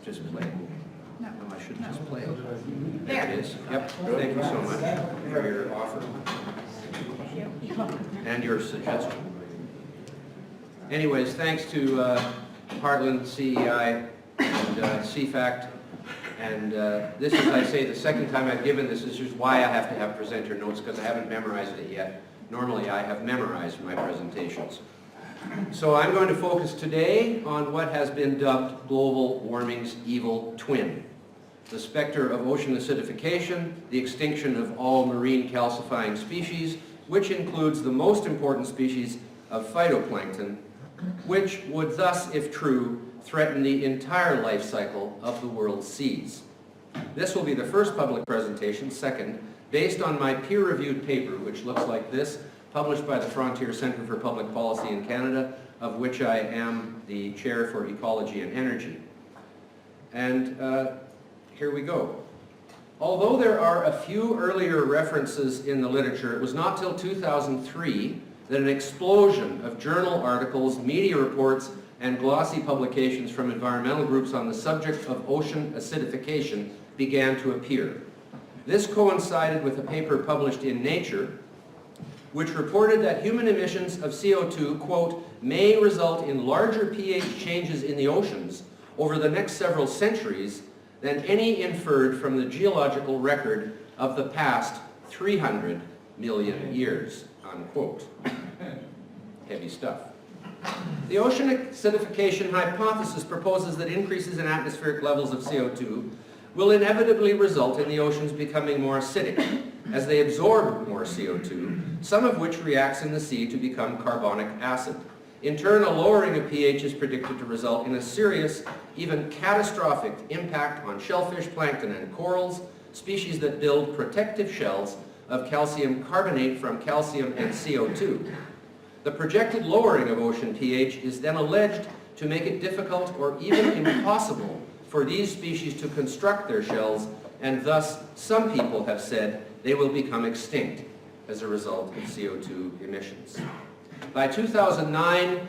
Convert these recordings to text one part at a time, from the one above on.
just play. No. No, I should just play. There. There it is. Yep. Thank you so much for your offer and your suggestion. Anyways, thanks to Heartland, CEI, and CFACT. And this is, I say, the second time I've given this. This is why I have to have presenter notes, because I haven't memorized it yet. Normally, I have memorized my presentations. So I'm going to focus today on what has been dubbed global warming's evil twin: the specter of ocean acidification, the extinction of all marine calcifying species, which includes the most important species of phytoplankton, which would thus, if true, threaten the entire life cycle of the world's seas. This will be the first public presentation, second, based on my peer-reviewed paper, which looks like this, published by the Frontier Centre for Public Policy in Canada, of which I am the Chair for Ecology and Energy. And here we go. Although there are a few earlier references in the literature, it was not till 2003 that an explosion of journal articles, media reports, and glossy publications from environmental groups on the subject of ocean acidification began to appear. This coincided with a paper published in Nature, which reported that human emissions of CO2, quote, may result in larger pH changes in the oceans over the next several centuries than any inferred from the geological record of the past 300 million years, unquote. Heavy stuff. The ocean acidification hypothesis proposes that increases in atmospheric levels of CO2 will inevitably result in the oceans becoming more acidic as they absorb more CO2, some of which reacts in the sea to become carbonic acid. In turn, a lowering of pH is predicted to result in a serious, even catastrophic impact on shellfish, plankton, and corals, species that build protective shells of calcium carbonate from calcium and CO2. The projected lowering of ocean pH is then alleged to make it difficult or even impossible for these species to construct their shells, and thus some people have said they will become extinct as a result of CO2 emissions. By 2009,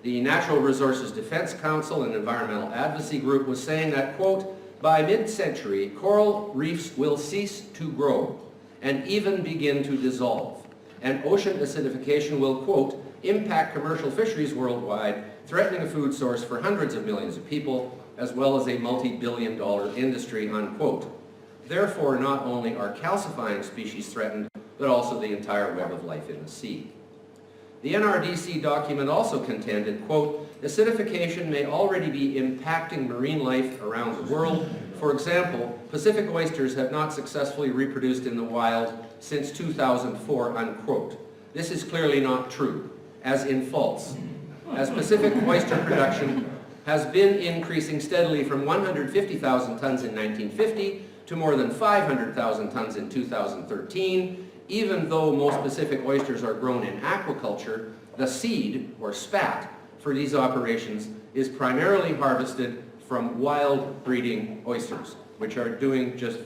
the Natural Resources Defense Council, an environmental advocacy group, was saying that, quote, by mid-century, coral reefs will cease to grow and even begin to dissolve, and ocean acidification will, quote, impact commercial fisheries worldwide, threatening a food source for hundreds of millions of people, as well as a multi-billion-dollar industry, unquote. Therefore, not only are calcifying species threatened, but also the entire web of life in the sea. The NRDC document also contended, quote, acidification may already be impacting marine life around the world. For example, Pacific oysters have not successfully reproduced in the wild since 2004, unquote. This is clearly not true, as in false, as Pacific oyster production has been increasing steadily from 150,000 tons in 1950 to more than 500,000 tons in 2013. Even though most Pacific oysters are grown in aquaculture, the seed, or spat, for these operations is primarily harvested from wild breeding oysters, which are doing just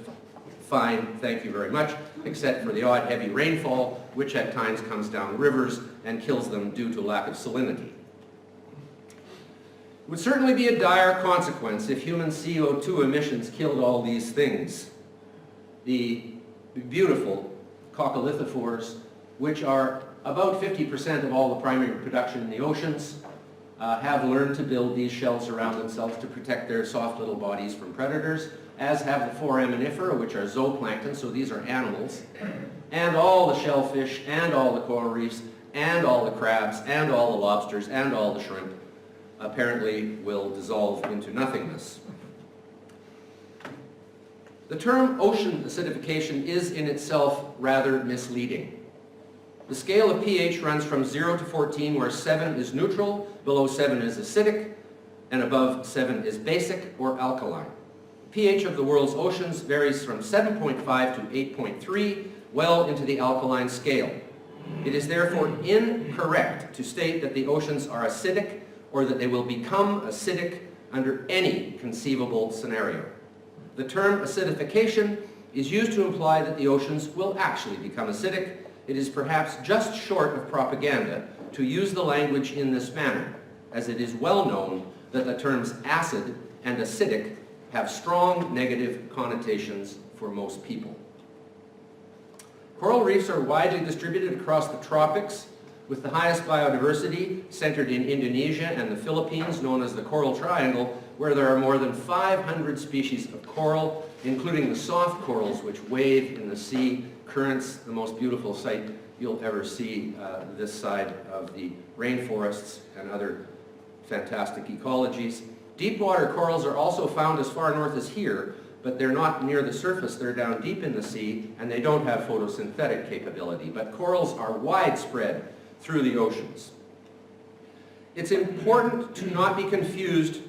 fine, thank you very much, except for the odd heavy rainfall, which at times comes down rivers and kills them due to lack of salinity. It would certainly be a dire consequence if human CO2 emissions killed all these things. The beautiful coccolithophores, which are about 50% of all the primary production in the oceans, have learned to build these shells around themselves to protect their soft little bodies from predators, as have the foraminifera, which are zooplankton, so these are animals, and all the shellfish, and all the coral reefs, and all the crabs, and all the lobsters, and all the shrimp apparently will dissolve into nothingness. The term ocean acidification is in itself rather misleading. The scale of pH runs from 0 to 14, where 7 is neutral, below 7 is acidic, and above 7 is basic or alkaline. pH of the world's oceans varies from 7.5 to 8.3, well into the alkaline scale. It is therefore incorrect to state that the oceans are acidic or that they will become acidic under any conceivable scenario. The term acidification is used to imply that the oceans will actually become acidic. It is perhaps just short of propaganda to use the language in this manner, as it is well known that the terms acid and acidic have strong negative connotations for most people. Coral reefs are widely distributed across the tropics, with the highest biodiversity centered in Indonesia and the Philippines, known as the Coral Triangle, where there are more than 500 species of coral, including the soft corals which wave in the sea currents, the most beautiful sight you'll ever see this side of the rainforests and other fantastic ecologies. Deep water corals are also found as far north as here, but they're not near the surface, they're down deep in the sea, and they don't have photosynthetic capability. But corals are widespread through the oceans. It's important to not be confused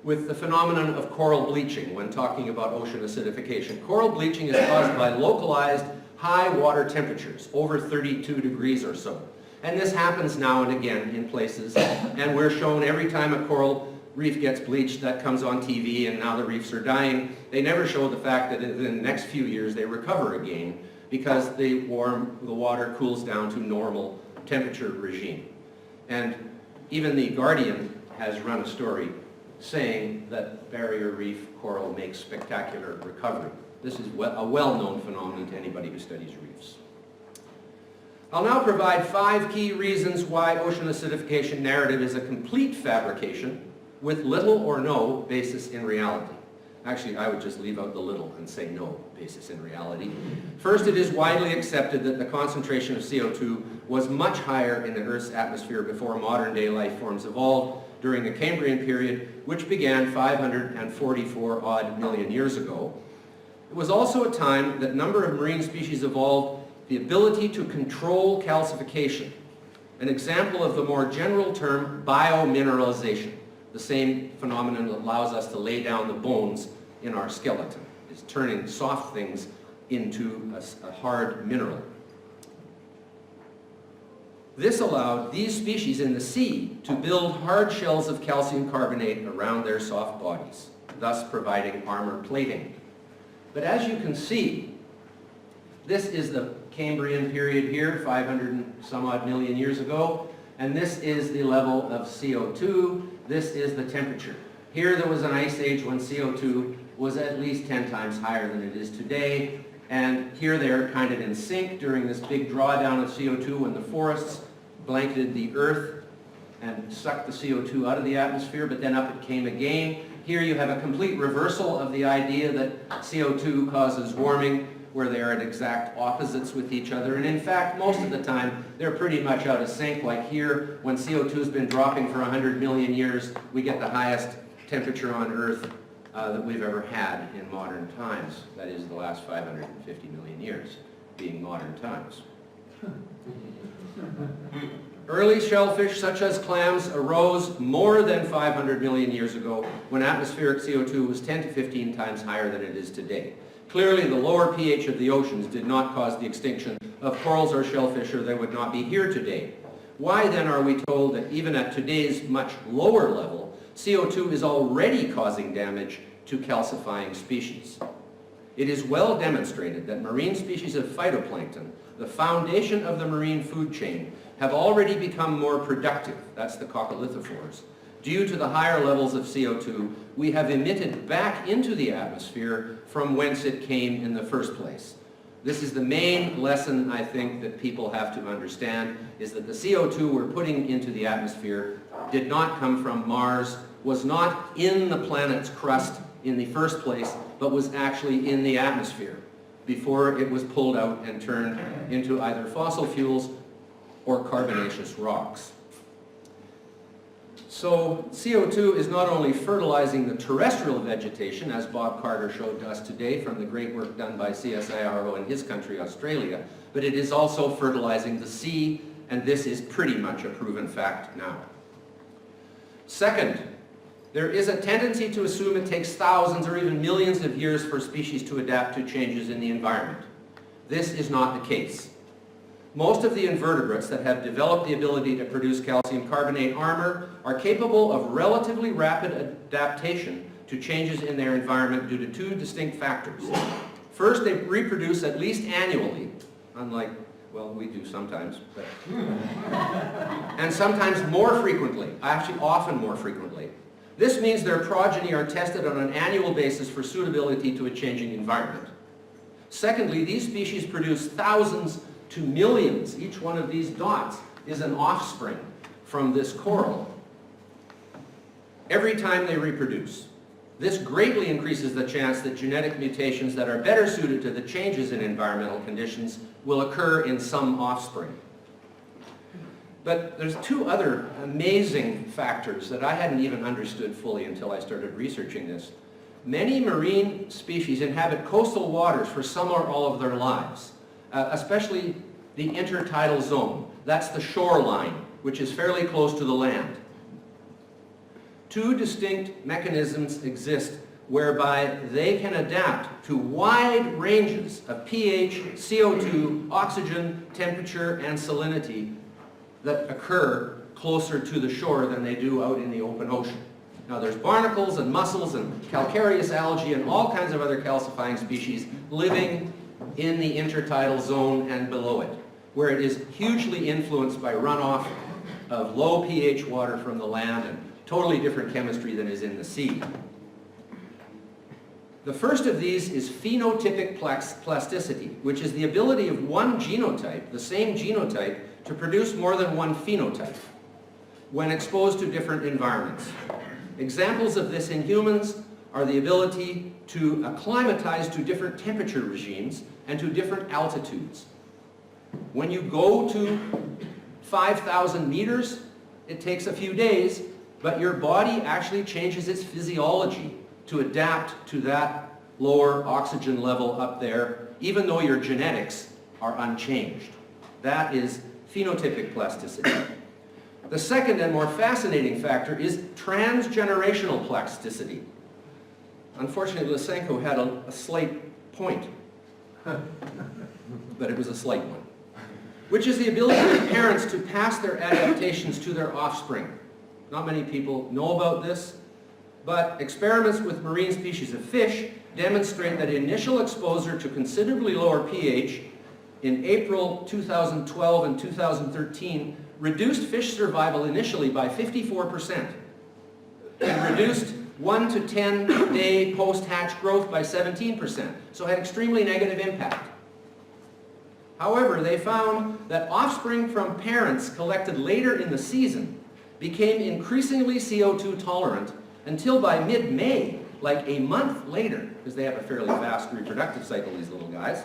with the phenomenon of coral bleaching when talking about ocean acidification. Coral bleaching is caused by localized high water temperatures, over 32 degrees or so. And this happens now and again in places, and we're shown every time a coral reef gets bleached, that comes on TV, and now the reefs are dying. They never show the fact that in the next few years they recover again because the water cools down to normal temperature regime. And even The Guardian has run a story saying that barrier reef coral makes spectacular recovery. This is a well-known phenomenon to anybody who studies reefs. I'll now provide 5 key reasons why ocean acidification narrative is a complete fabrication with little or no basis in reality. Actually, I would just leave out the little and say no basis in reality. First, it is widely accepted that the concentration of CO2 was much higher in the Earth's atmosphere before modern-day life forms evolved during the Cambrian period, which began 544-odd million years ago. It was also a time that a number of marine species evolved the ability to control calcification, an example of the more general term biomineralization, the same phenomenon that allows us to lay down the bones in our skeleton, is turning soft things into a hard mineral. This allowed these species in the sea to build hard shells of calcium carbonate around their soft bodies, thus providing armor plating. But as you can see, this is the Cambrian period here, 500 and some odd million years ago, and this is the level of CO2, this is the temperature. Here there was an ice age when CO2 was at least 10 times higher than it is today, and here they're kind of in sync during this big drawdown of CO2 when the forests blanketed the earth and sucked the CO2 out of the atmosphere, but then up it came again. Here you have a complete reversal of the idea that CO2 causes warming, where they are at exact opposites with each other. And in fact, most of the time, they're pretty much out of sync. Like here, when CO2 has been dropping for 100 million years, we get the highest temperature on Earth that we've ever had in modern times. That is the last 550 million years being modern times. Early shellfish, such as clams, arose more than 500 million years ago when atmospheric CO2 was 10 to 15 times higher than it is today. Clearly, the lower pH of the oceans did not cause the extinction of corals or shellfish, or they would not be here today. Why then are we told that even at today's much lower level, CO2 is already causing damage to calcifying species? It is well demonstrated that marine species of phytoplankton, the foundation of the marine food chain, have already become more productive, that's the coccolithophores. Due to the higher levels of CO2, we have emitted back into the atmosphere from whence it came in the first place. This is the main lesson, I think, that people have to understand, is that the CO2 we're putting into the atmosphere did not come from Mars, was not in the planet's crust in the first place, but was actually in the atmosphere before it was pulled out and turned into either fossil fuels or carbonaceous rocks. So CO2 is not only fertilizing the terrestrial vegetation, as Bob Carter showed to us today from the great work done by CSIRO in his country, Australia, but it is also fertilizing the sea, and this is pretty much a proven fact now. Second, there is a tendency to assume it takes thousands or even millions of years for species to adapt to changes in the environment. This is not the case. Most of the invertebrates that have developed the ability to produce calcium carbonate armor are capable of relatively rapid adaptation to changes in their environment due to 2 distinct factors. First, they reproduce at least annually, unlike, well, we do sometimes, but and sometimes more frequently, actually often more frequently. This means their progeny are tested on an annual basis for suitability to a changing environment. Secondly, these species produce thousands to millions. Each one of these dots is an offspring from this coral every time they reproduce. This greatly increases the chance that genetic mutations that are better suited to the changes in environmental conditions will occur in some offspring. But there's two other amazing factors that I hadn't even understood fully until I started researching this. Many marine species inhabit coastal waters for some or all of their lives, especially the intertidal zone. That's the shoreline, which is fairly close to the land. Two distinct mechanisms exist whereby they can adapt to wide ranges of pH, CO2, oxygen, temperature, and salinity that occur closer to the shore than they do out in the open ocean. Now there's barnacles and mussels and calcareous algae and all kinds of other calcifying species living in the intertidal zone and below it, where it is hugely influenced by runoff of low pH water from the land and totally different chemistry than is in the sea. The first of these is phenotypic plasticity, which is the ability of one genotype, the same genotype, to produce more than one phenotype when exposed to different environments. Examples of this in humans are the ability to acclimatize to different temperature regimes and to different altitudes. When you go to 5,000 meters, it takes a few days, but your body actually changes its physiology to adapt to that lower oxygen level up there, even though your genetics are unchanged. That is phenotypic plasticity. The second and more fascinating factor is transgenerational plasticity. Unfortunately, Lysenko had a slight point, but it was a slight one, which is the ability of parents to pass their adaptations to their offspring. Not many people know about this, but experiments with marine species of fish demonstrate that initial exposure to considerably lower pH in April 2012 and 2013 reduced fish survival initially by 54% and reduced 1 to 10 day post-hatch growth by 17%, so had extremely negative impact. However, they found that offspring from parents collected later in the season became increasingly CO2 tolerant until by mid-May, like a month later, because they have a fairly fast reproductive cycle, these little guys,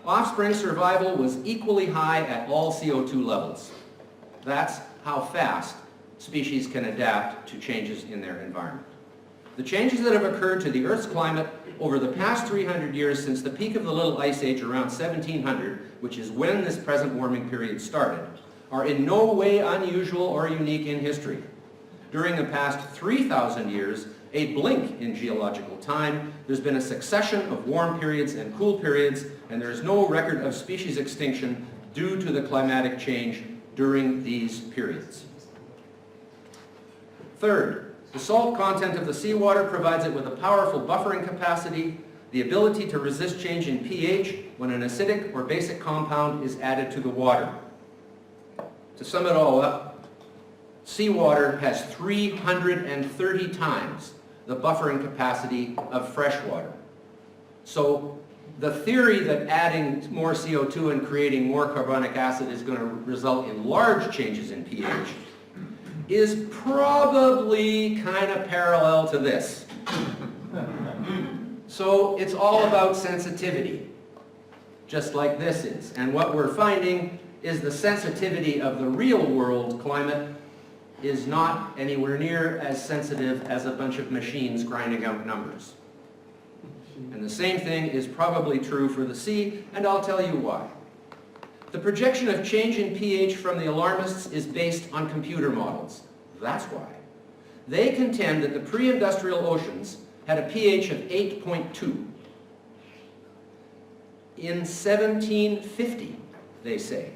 offspring survival was equally high at all CO2 levels. That's how fast species can adapt to changes in their environment. The changes that have occurred to the Earth's climate over the past 300 years since the peak of the Little Ice Age around 1700, which is when this present warming period started, are in no way unusual or unique in history. During the past 3,000 years, a blink in geological time, there's been a succession of warm periods and cool periods, and there's no record of species extinction due to the climatic change during these periods. Third, the salt content of the seawater provides it with a powerful buffering capacity, the ability to resist change in pH when an acidic or basic compound is added to the water. To sum it all up, seawater has 330 times the buffering capacity of fresh water. So the theory that adding more CO2 and creating more carbonic acid is going to result in large changes in pH is probably kind of parallel to this. So it's all about sensitivity, just like this is. And what we're finding is the sensitivity of the real world climate is not anywhere near as sensitive as a bunch of machines grinding out numbers. And the same thing is probably true for the sea, and I'll tell you why. The projection of change in pH from the alarmists is based on computer models. That's why. They contend that the pre-industrial oceans had a pH of 8.2. In 1750, they say,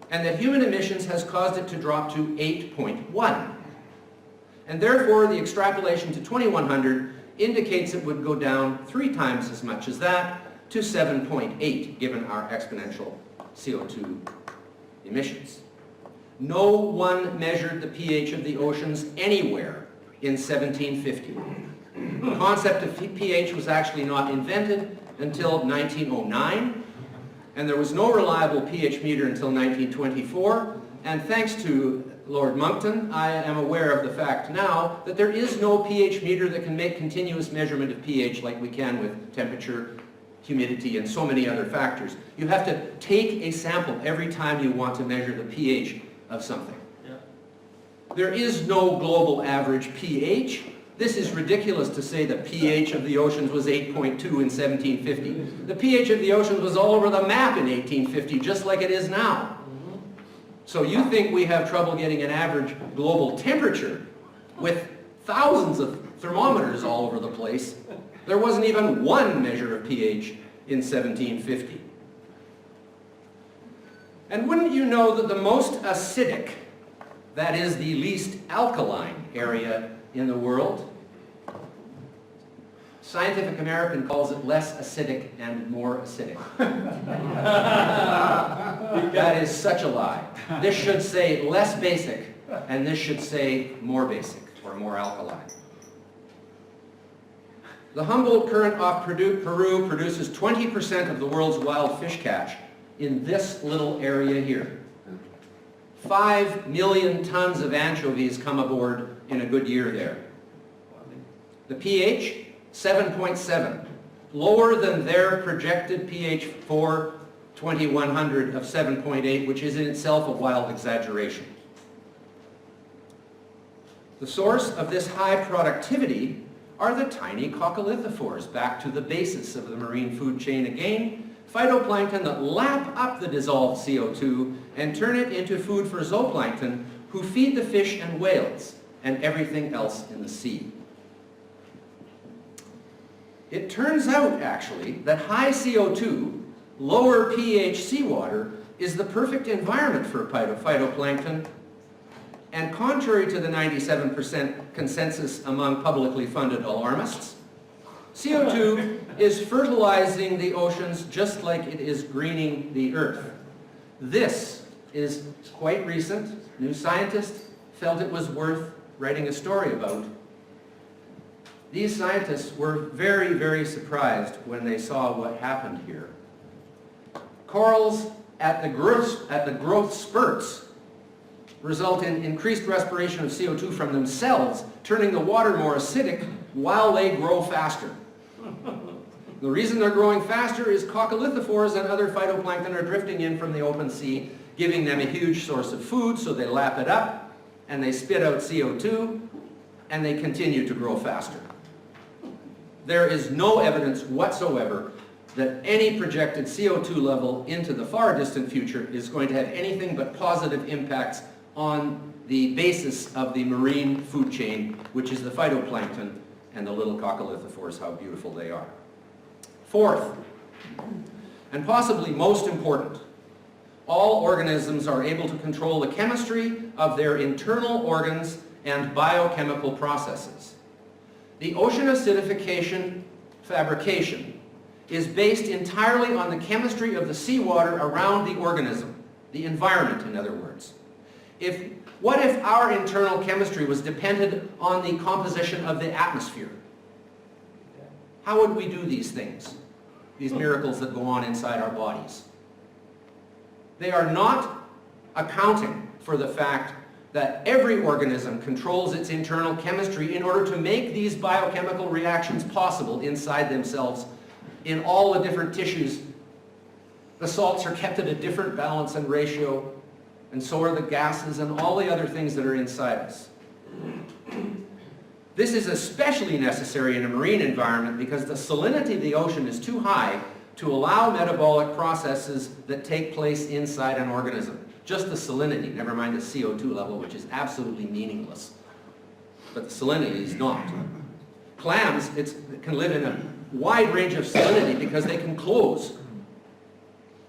and that human emissions has caused it to drop to 8.1. And therefore, the extrapolation to 2100 indicates it would go down 3 times as much as that, to 7.8, given our exponential CO2 emissions. No one measured the pH of the oceans anywhere in 1750. The concept of pH was actually not invented until 1909, and there was no reliable pH meter until 1924, and thanks to Lord Monckton, I am aware of the fact now that there is no pH meter that can make continuous measurement of pH like we can with temperature, humidity, and so many other factors. You have to take a sample every time you want to measure the pH of something. There is no global average pH. This is ridiculous to say the pH of the oceans was 8.2 in 1750. The pH of the oceans was all over the map in 1850, just like it is now. So you think we have trouble getting an average global temperature with thousands of thermometers all over the place. There wasn't even one measure of pH in 1750. And wouldn't you know that the most acidic, that is the least alkaline area in the world, Scientific American calls it less acidic and more acidic. That is such a lie. This should say less basic, and this should say more basic, or more alkaline. The Humboldt Current off Peru produces 20% of the world's wild fish catch in this little area here. 5 million tons of anchovies come aboard in a good year there. The pH, 7.7, lower than their projected pH for 2100 of 7.8, which is in itself a wild exaggeration. The source of this high productivity are the tiny coccolithophores, back to the basis of the marine food chain again, phytoplankton that lap up the dissolved CO2 and turn it into food for zooplankton, who feed the fish and whales and everything else in the sea. It turns out, actually, that high CO2, lower pH seawater is the perfect environment for phytoplankton, and contrary to the 97% consensus among publicly funded alarmists, CO2 is fertilizing the oceans just like it is greening the earth. This is quite recent. New Scientist felt it was worth writing a story about. These scientists were very, very surprised when they saw what happened here. Corals at the growth spurts result in increased respiration of CO2 from themselves, turning the water more acidic while they grow faster. The reason they're growing faster is coccolithophores and other phytoplankton are drifting in from the open sea, giving them a huge source of food, so they lap it up, and they spit out CO2, and they continue to grow faster. There is no evidence whatsoever that any projected CO2 level into the far distant future is going to have anything but positive impacts on the basis of the marine food chain, which is the phytoplankton and the little coccolithophores, how beautiful they are. Fourth, and possibly most important, all organisms are able to control the chemistry of their internal organs and biochemical processes. The ocean acidification fabrication is based entirely on the chemistry of the seawater around the organism, the environment, in other words. What if our internal chemistry was dependent on the composition of the atmosphere? How would we do these things, these miracles that go on inside our bodies? They are not accounting for the fact that every organism controls its internal chemistry in order to make these biochemical reactions possible inside themselves in all the different tissues. The salts are kept at a different balance and ratio, and so are the gases and all the other things that are inside us. This is especially necessary in a marine environment because the salinity of the ocean is too high to allow metabolic processes that take place inside an organism. Just the salinity, never mind the CO2 level, which is absolutely meaningless. But the salinity is not. Clams can live in a wide range of salinity because they can close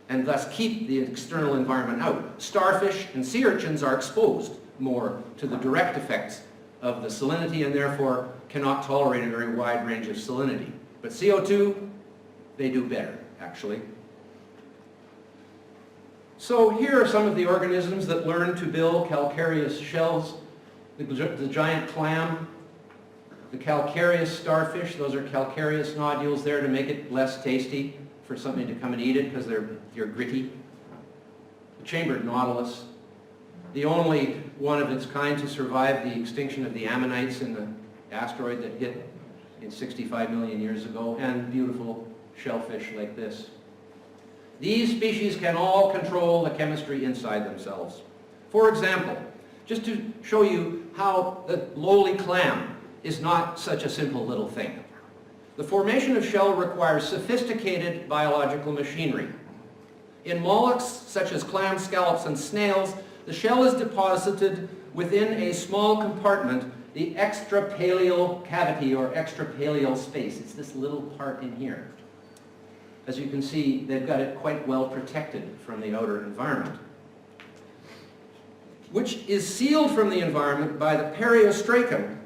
and thus keep the external environment out. Starfish and sea urchins are exposed more to the direct effects of the salinity and therefore cannot tolerate a very wide range of salinity. But CO2, they do better, actually. So here are some of the organisms that learn to build calcareous shells. The giant clam The calcareous starfish, those are calcareous nodules there to make it less tasty for something to come and eat it because they're gritty. The chambered nautilus, the only one of its kind to survive the extinction of the ammonites in the asteroid that hit in 65 million years ago, and beautiful shellfish like this. These species can all control the chemistry inside themselves. For example, just to show you how the lowly clam is not such a simple little thing. The formation of shell requires sophisticated biological machinery. In mollusks, such as clams, scallops, and snails, the shell is deposited within a small compartment, the extrapaleal cavity or extrapaleal space. It's this little part in here. As you can see, they've got it quite well protected from the outer environment, which is sealed from the environment by the periostracum,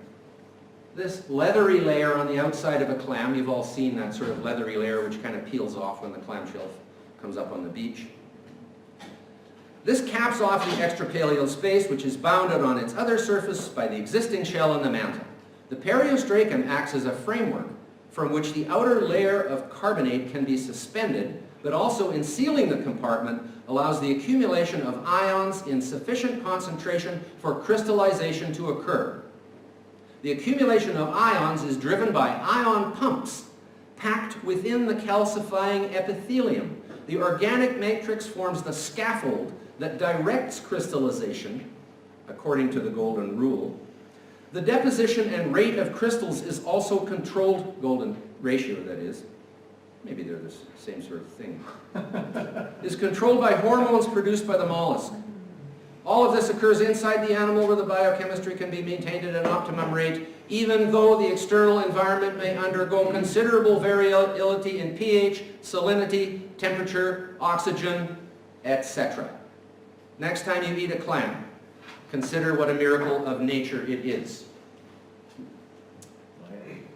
this leathery layer on the outside of a clam. You've all seen that sort of leathery layer which kind of peels off when the clamshell comes up on the beach. This caps off the extrapaleal space, which is bounded on its other surface by the existing shell and the mantle. The periostracum acts as a framework from which the outer layer of carbonate can be suspended, but also in sealing the compartment allows the accumulation of ions in sufficient concentration for crystallization to occur. The accumulation of ions is driven by ion pumps packed within the calcifying epithelium. The organic matrix forms the scaffold that directs crystallization, according to the golden rule. The deposition and rate of crystals is also controlled, golden ratio that is, maybe they're the same sort of thing, is controlled by hormones produced by the mollusk. All of this occurs inside the animal where the biochemistry can be maintained at an optimum rate, even though the external environment may undergo considerable variability in pH, salinity, temperature, oxygen, etc. Next time you eat a clam, consider what a miracle of nature it is.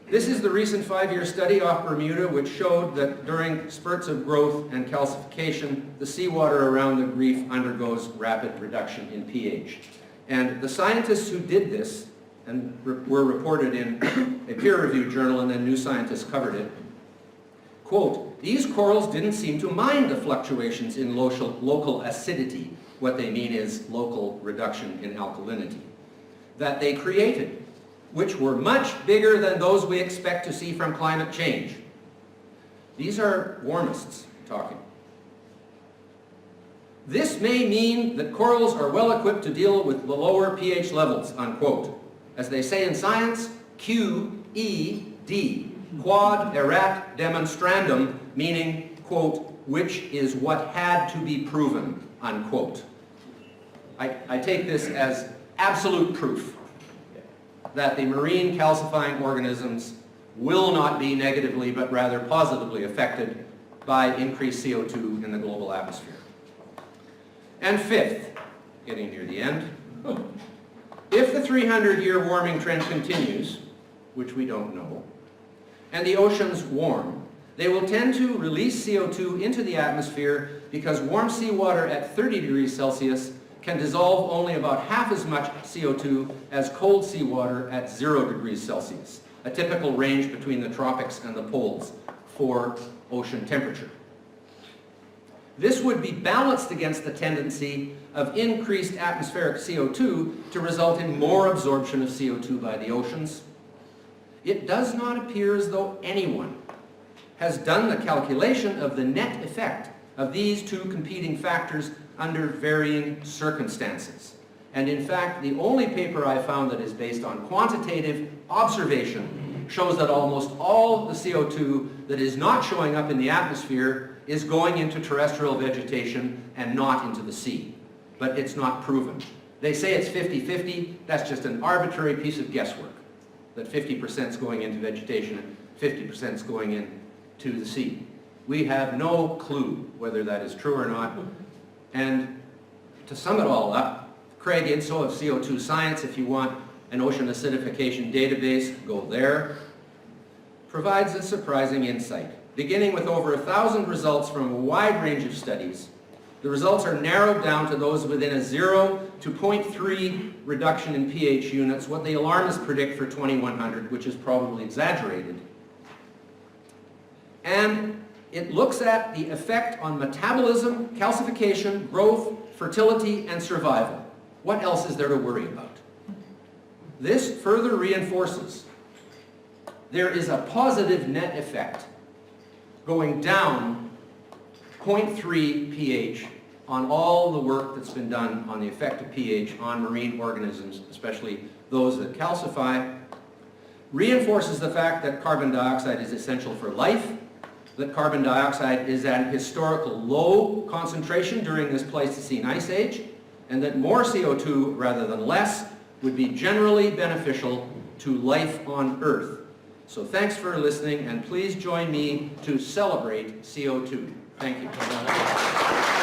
This is the recent 5-year study off Bermuda, which showed that during spurts of growth and calcification, the seawater around the reef undergoes rapid reduction in pH. And the scientists who did this, and were reported in a peer-reviewed journal, and then New Scientist covered it, quote, "These corals didn't seem to mind the fluctuations in local acidity," what they mean is local reduction in alkalinity, "that they created, which were much bigger than those we expect to see from climate change." These are warmists talking. "This may mean that corals are well equipped to deal with the lower pH levels," unquote. As they say in science, QED, quod erat demonstrandum, meaning, quote, "which is what had to be proven," unquote. I take this as absolute proof that the marine calcifying organisms will not be negatively but rather positively affected by increased CO2 in the global atmosphere. And fifth, getting near the end, if the 300-year warming trend continues, which we don't know, and the oceans warm, they will tend to release CO2 into the atmosphere because warm seawater at 30 degrees Celsius can dissolve only about half as much CO2 as cold seawater at 0 degrees Celsius, a typical range between the tropics and the poles for ocean temperature. This would be balanced against the tendency of increased atmospheric CO2 to result in more absorption of CO2 by the oceans. It does not appear as though anyone has done the calculation of the net effect of these two competing factors under varying circumstances. And in fact, the only paper I found that is based on quantitative observation shows that almost all the CO2 that is not showing up in the atmosphere is going into terrestrial vegetation and not into the sea. But it's not proven. They say it's 50-50. That's just an arbitrary piece of guesswork, that 50% is going into vegetation and 50% is going into the sea. We have no clue whether that is true or not. And to sum it all up, Craig Inso of CO2 Science, if you want an ocean acidification database, go there, provides a surprising insight. Beginning with over 1,000 results from a wide range of studies, The results are narrowed down to those within a 0 to 0.3 reduction in pH units, what the alarmists predict for 2100, which is probably exaggerated. And it looks at the effect on metabolism, calcification, growth, fertility, and survival. What else is there to worry about? This further reinforces there is a positive net effect going down 0.3 pH on all the work that's been done on the effect of pH on marine organisms, especially those that calcify, reinforces the fact that carbon dioxide is essential for life, that carbon dioxide is at historical low concentration during this Pleistocene Ice Age, and that more CO2 rather than less would be generally beneficial to life on Earth. So thanks for listening, and please join me to celebrate CO2. Thank you.